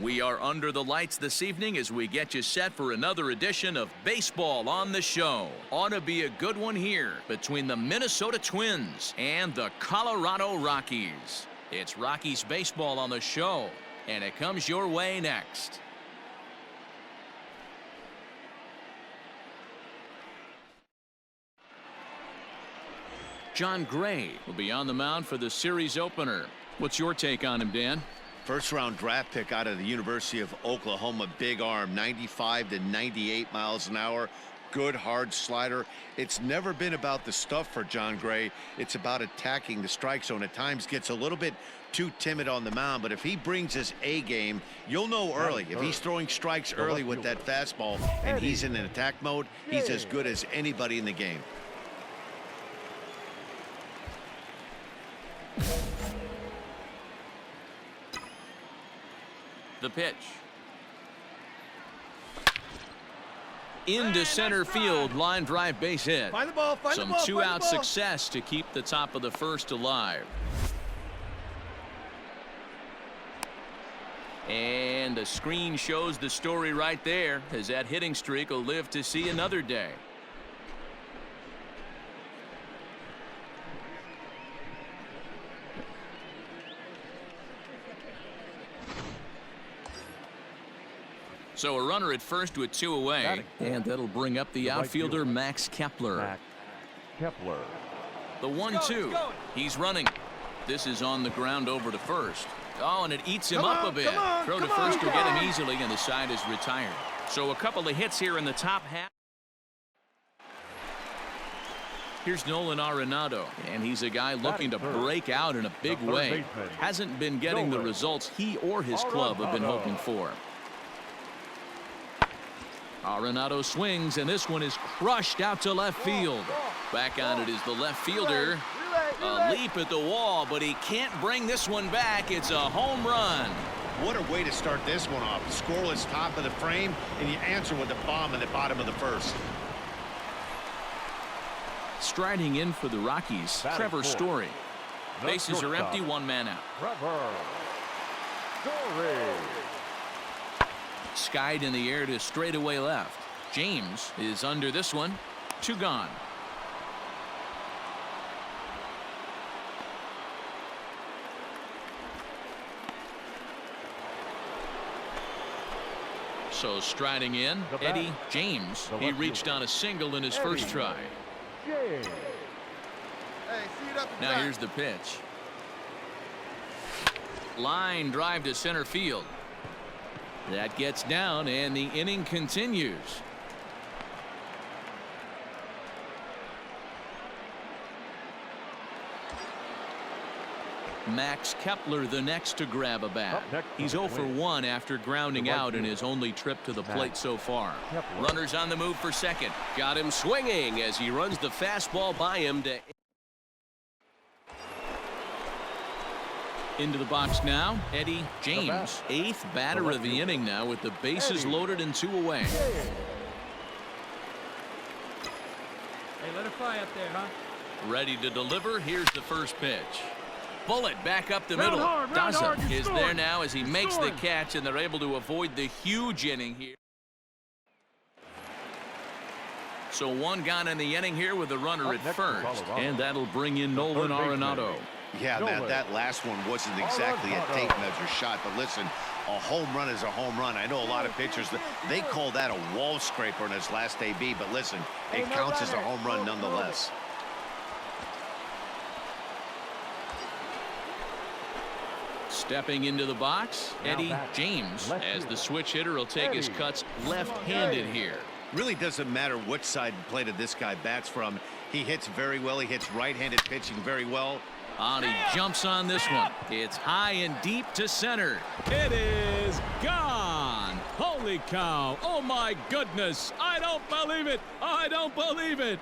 We are under the lights this evening as we get you set for another edition of Baseball on the Show. Ought to be a good one here between the Minnesota Twins and the Colorado Rockies. It's Rockies baseball on the show, and it comes your way next. John Gray will be on the mound for the series opener. What's your take on him, Dan? First-round draft pick out of the University of Oklahoma. Big arm, 95 to 98 miles an hour. Good hard slider. It's never been about the stuff for John Gray. It's about attacking the strike zone. At times gets a little bit too timid on the mound, but if he brings his A game, you'll know early. If he's throwing strikes early with that fastball and he's in an attack mode, he's as good as anybody in the game. The pitch. Into center field, line drive, base hit. Find the ball, find the ball. Some two-out success to keep the top of the first alive. And the screen shows the story right there, as that hitting streak will live to see another day. So a runner at first with two away, and that'll bring up the outfielder Max Kepler. The 1-2. He's running. This is on the ground over to first. Oh, and it eats him up a bit. Throw to first will get him easily, and the side is retired. So a couple of hits here in the top half. Here's Nolan Arenado, and he's a guy looking to break out in a big way. Hasn't been getting the results he or his club have been hoping for. Arenado swings, and this one is crushed out to left field. Back on it is the left fielder. A leap at the wall, but he can't bring this one back. It's a home run. What a way to start this one off. Scoreless top of the frame, and you answer with a bomb in the bottom of the first. Striding in for the Rockies, Trevor Story. Bases are empty, one man out. Skied in the air to straightaway left. James is under this one. Two gone. So striding in, Eddie James. He reached on a single in his first try. Now here's the pitch. Line drive to center field. That gets down, and the inning continues. Max Kepler the next to grab a bat. He's 0 for 1 after grounding out in his only trip to the plate so far. Runners on the move for second. Got him swinging as he runs the fastball by him to into the box now, Eddie James, 8th batter of the inning now with the bases loaded and 2 away. Hey, let it fly up there, huh? Ready to deliver. Here's the first pitch. Bullet back up the middle. Daza is there now as he makes the catch, and they're able to avoid the huge inning here. So one gone in the inning here with the runner at first, and that'll bring in Nolan Arenado. Yeah, Matt, that last one wasn't exactly a tape measure shot, but listen, a home run is a home run. I know a lot of pitchers, they call that a wall scraper in his last AB, but listen, it counts as a home run nonetheless. Stepping into the box, Eddie James, as the switch hitter will take his cuts left-handed here. Really doesn't matter which side of the plate this guy bats from. He hits very well. He hits right-handed pitching very well. And he jumps on this one. It's high and deep to center. It is gone. Holy cow. Oh, my goodness. I don't believe it. I don't believe it.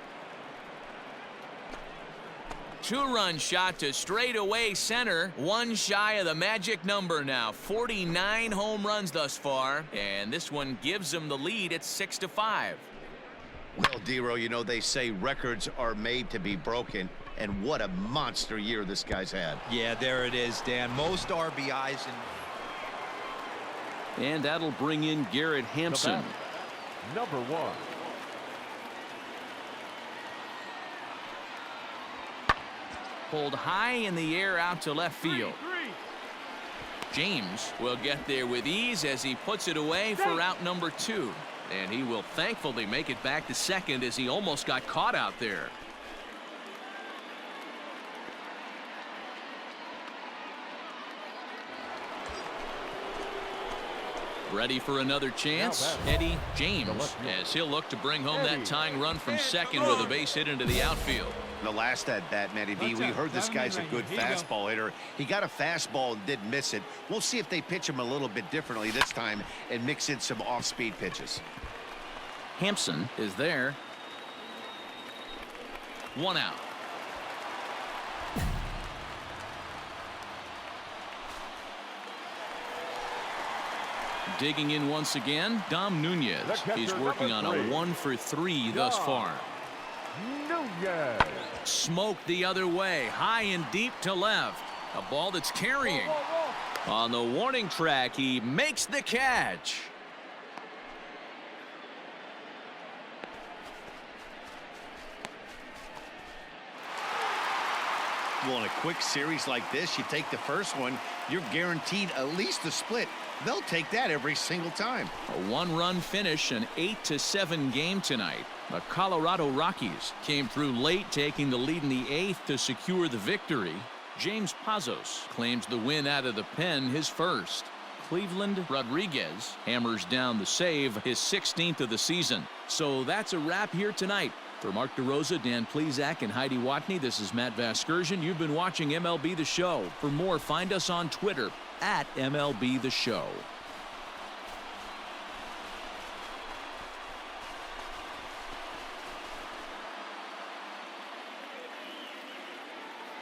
Two-run shot to straightaway center. One shy of the magic number now. 49 home runs thus far. And this one gives him the lead at 6-5. Well, Dero, you know, they say records are made to be broken. And what a monster year this guy's had. Yeah, there it is, Dan. Most RBIs in And that'll bring in Garrett Hampson. Number 1. Pulled high in the air out to left field. James will get there with ease as he puts it away for out number 2. And he will thankfully make it back to second as he almost got caught out there. Ready for another chance, Eddie James, as he'll look to bring home that tying run from second with a base hit into the outfield. The last at bat, Matty B, we heard this guy's a good fastball hitter. He got a fastball and didn't miss it. We'll see if they pitch him a little bit differently this time and mix in some off-speed pitches. Hampson is there. 1 out. Digging in once again, Dom Nunez. He's working on a 1-for-3 thus far. Nunez. Smoked the other way, high and deep to left. A ball that's carrying. On the warning track, he makes the catch. Well, in a quick series like this, you take the first one, you're guaranteed at least a split. They'll take that every single time. A 1-run finish, an 8-7 game tonight. The Colorado Rockies came through late, taking the lead in the 8th to secure the victory. James Pazos claims the win out of the pen, his first. Cleveland Rodriguez hammers down the save, his 16th of the season. So that's a wrap here tonight. For Mark DeRosa, Dan Plesac, and Heidi Watney, this is Matt Vasgersian. You've been watching MLB The Show. For more, find us on Twitter at MLB The Show.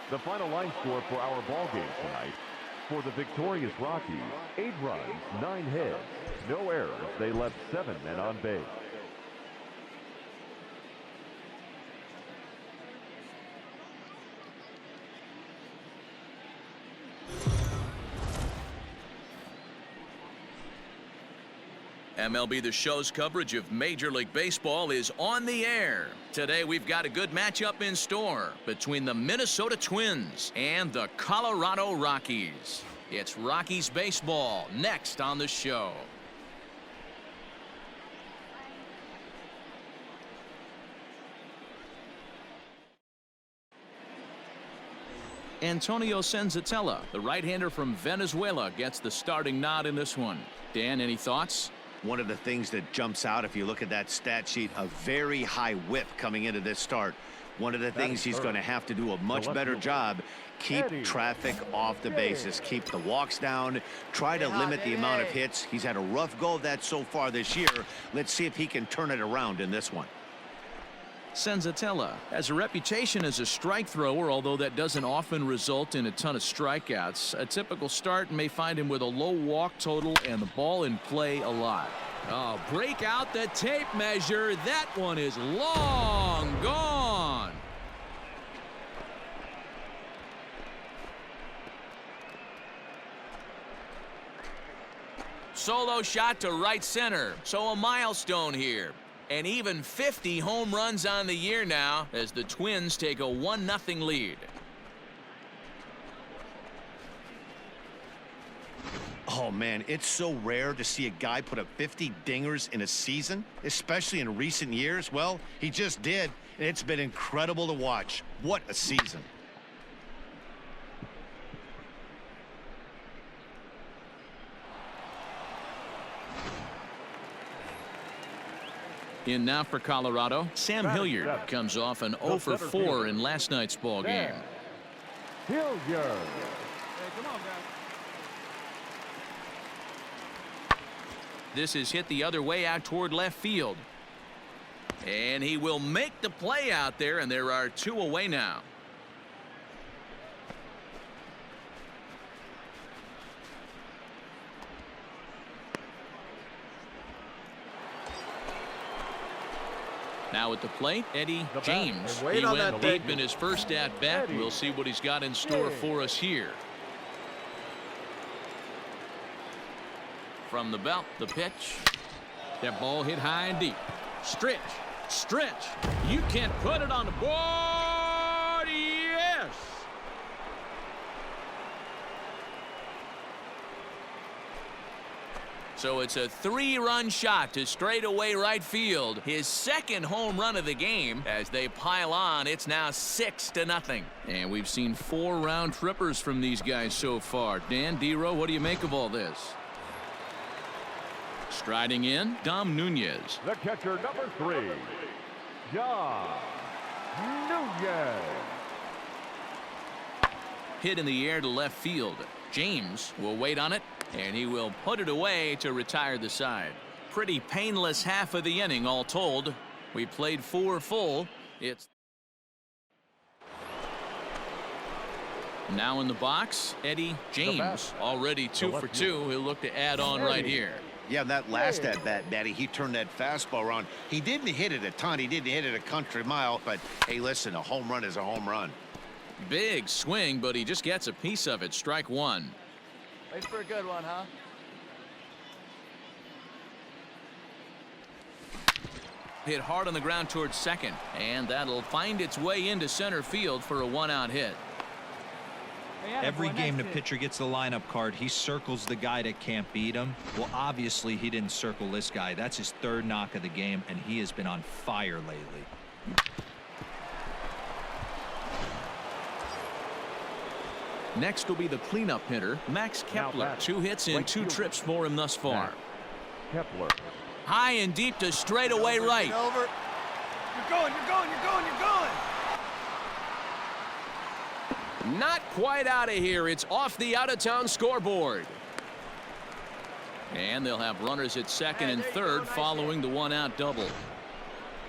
The final line score for our ball game tonight. For the victorious Rockies, 8 runs, 9 hits, no errors. They left 7 men on base. MLB The Show's coverage of Major League Baseball is on the air. Today we've got a good matchup in store between the Minnesota Twins and the Colorado Rockies. It's Rockies baseball next on the show. Antonio Senzatella, the right-hander from Venezuela, gets the starting nod in this one. Dan, any thoughts? One of the things that jumps out if you look at that stat sheet, a very high whip coming into this start. One of the things he's going to have to do a much better job, keep traffic off the bases, keep the walks down, try to limit the amount of hits. He's had a rough go of that so far this year. Let's see if he can turn it around in this one. Senzatella has a reputation as a strike thrower, although that doesn't often result in a ton of strikeouts. A typical start may find him with a low walk total and the ball in play a lot. Oh, break out the tape measure. That one is long gone. Solo shot to right center. So a milestone here. And even 50 home runs on the year now as the Twins take a 1-0 lead. Oh, man, it's so rare to see a guy put up 50 dingers in a season, especially in recent years. Well, he just did, and it's been incredible to watch. What a season. In now for Colorado, Sam Hilliard comes off an 0-for-4 in last night's ball game. Hilliard. Hey, come on, guys. This is hit the other way out toward left field. And he will make the play out there, and there are 2 away now. Now at the plate, Eddie James. He went deep in his first at-bat. We'll see what he's got in store for us here. From the belt, the pitch. That ball hit high and deep. Stretch. Stretch. You can't put it on the board. Yes. So it's a 3-run shot to straightaway right field. His second home run of the game. As they pile on, it's now 6-0. And we've seen 4 round trippers from these guys so far. Dan, D-Row, what do you make of all this? Striding in, Dom Nunez. The catcher, number 3, Dom Nunez. Hit in the air to left field. James will wait on it, and he will put it away to retire the side. Pretty painless half of the inning, all told. We played 4 full. It's now in the box. Eddie James already 2 for 2. He'll look to add on right here. Yeah, that last at-bat, Matty, he turned that fastball around. He didn't hit it a ton. He didn't hit it a country mile. But, hey, listen, a home run is a home run. Big swing, but he just gets a piece of it. Strike 1. Wait for a good one, huh? Hit hard on the ground towards second, and that'll find its way into center field for a 1-out hit. Every game the pitcher gets the lineup card, he circles the guy that can't beat him. Well, obviously he didn't circle this guy. That's his 3rd knock of the game, and he has been on fire lately. Next will be the cleanup hitter, Max Kepler. 2 hits and 2 trips for him thus far. Kepler. High and deep to straightaway right. Over. You're going, you're going, you're going, you're going. Not quite out of here. It's off the out-of-town scoreboard. And they'll have runners at second and third following the 1-out double.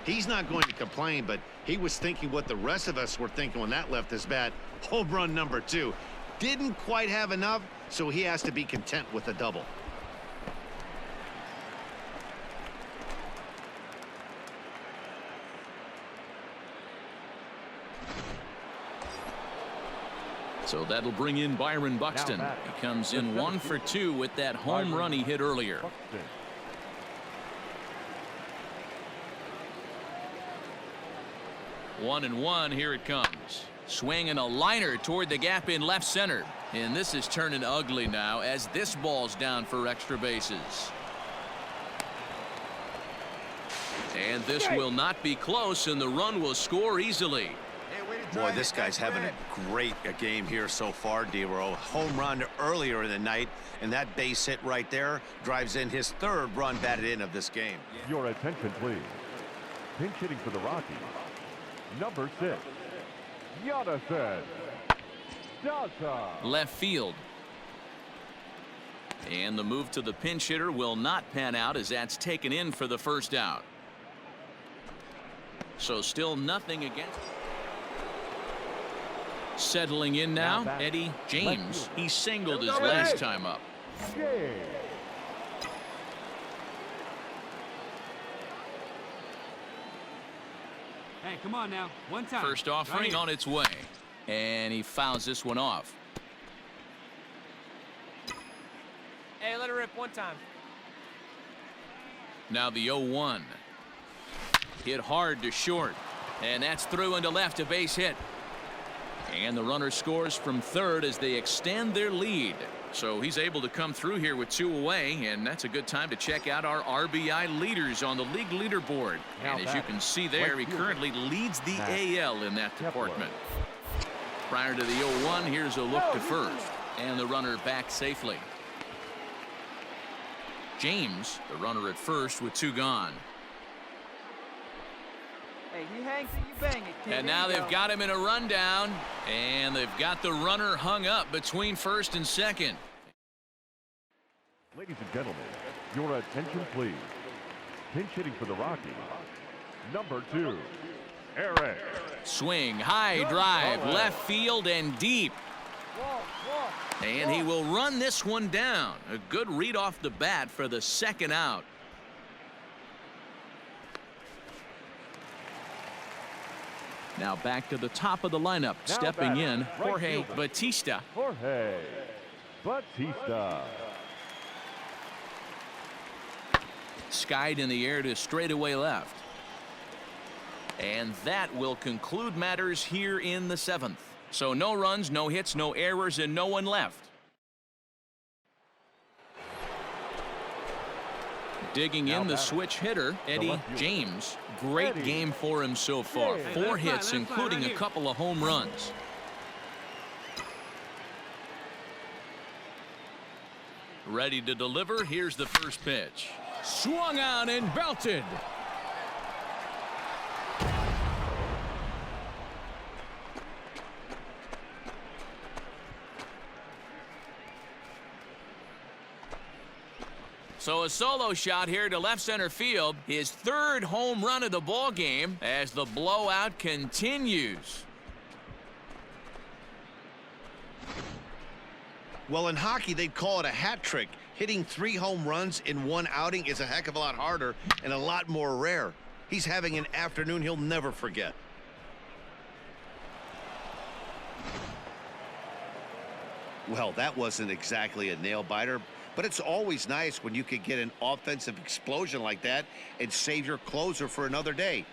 He's not going to complain, but he was thinking what the rest of us were thinking when that left his bat. Home run number 2. Didn't quite have enough, so he has to be content with a double. So that'll bring in Byron Buxton. He comes in 1 for 2 with that home run he hit earlier. 1-1. Here it comes. Swinging a liner toward the gap in left center. And this is turning ugly now as this ball's down for extra bases. And this will not be close, and the run will score easily. Boy, this guy's having a great game here so far, D-Row. Home run earlier in the night, and that base hit right there drives in his 3rd run batted in of this game. Your attention, please. Pinch hitting for the Rockies, number 6, Jonathan Dawson. Left field. And the move to the pinch hitter will not pan out as that's taken in for the 1st out. So still nothing against. Settling in now, Eddie James. He singled his last time up. James. Hey, come on now. One time. First offering on its way. And he fouls this one off. Hey, let it rip one time. Now the 0-1. Hit hard to short. And that's through into left, a base hit. And the runner scores from third as they extend their lead. So he's able to come through here with 2 away, and that's a good time to check out our RBI leaders on the league leaderboard. And as you can see there, he currently leads the AL in that department. Prior to the 0-1, here's a look to first. And the runner back safely. James, the runner at first with 2 gone. Hey, he hangs and you bang it, kid. And now they've got him in a rundown, and they've got the runner hung up between first and second. Ladies and gentlemen, your attention, please. Pinch hitting for the Rockies, number 2, Eric. Swing, high drive, left field and deep. And he will run this one down. A good read off the bat for the 2nd out. Now back to the top of the lineup. Stepping in, Jorge Batista. Jorge Batista. Skied in the air to straightaway left. And that will conclude matters here in the 7th. So no runs, no hits, no errors, and no one left. Digging in the switch hitter, Eddie James. Great game for him so far. 4 hits, including a couple of home runs. Ready to deliver. Here's the first pitch. Swung on and belted. So a solo shot here to left center field. His 3rd home run of the ball game as the blowout continues. Well, in hockey, they'd call it a hat trick. Hitting 3 home runs in 1 outing is a heck of a lot harder and a lot more rare. He's having an afternoon he'll never forget. Well, that wasn't exactly a nail-biter, but it's always nice when you can get an offensive explosion like that and save your closer for another day.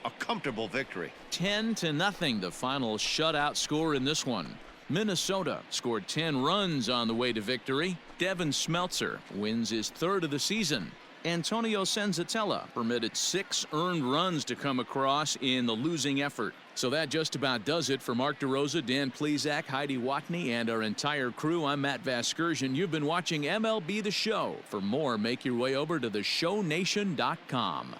A comfortable victory. 10-0, the final shutout score in this one. Minnesota scored 10 runs on the way to victory. Devin Smeltzer wins his 3rd of the season. Antonio Senzatella permitted 6 earned runs to come across in the losing effort. So that just about does it for Mark DeRosa, Dan Plesac, Heidi Watney, and our entire crew. I'm Matt Vasgersian. You've been watching MLB The Show. For more, make your way over to theshownation.com.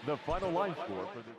The final line score for the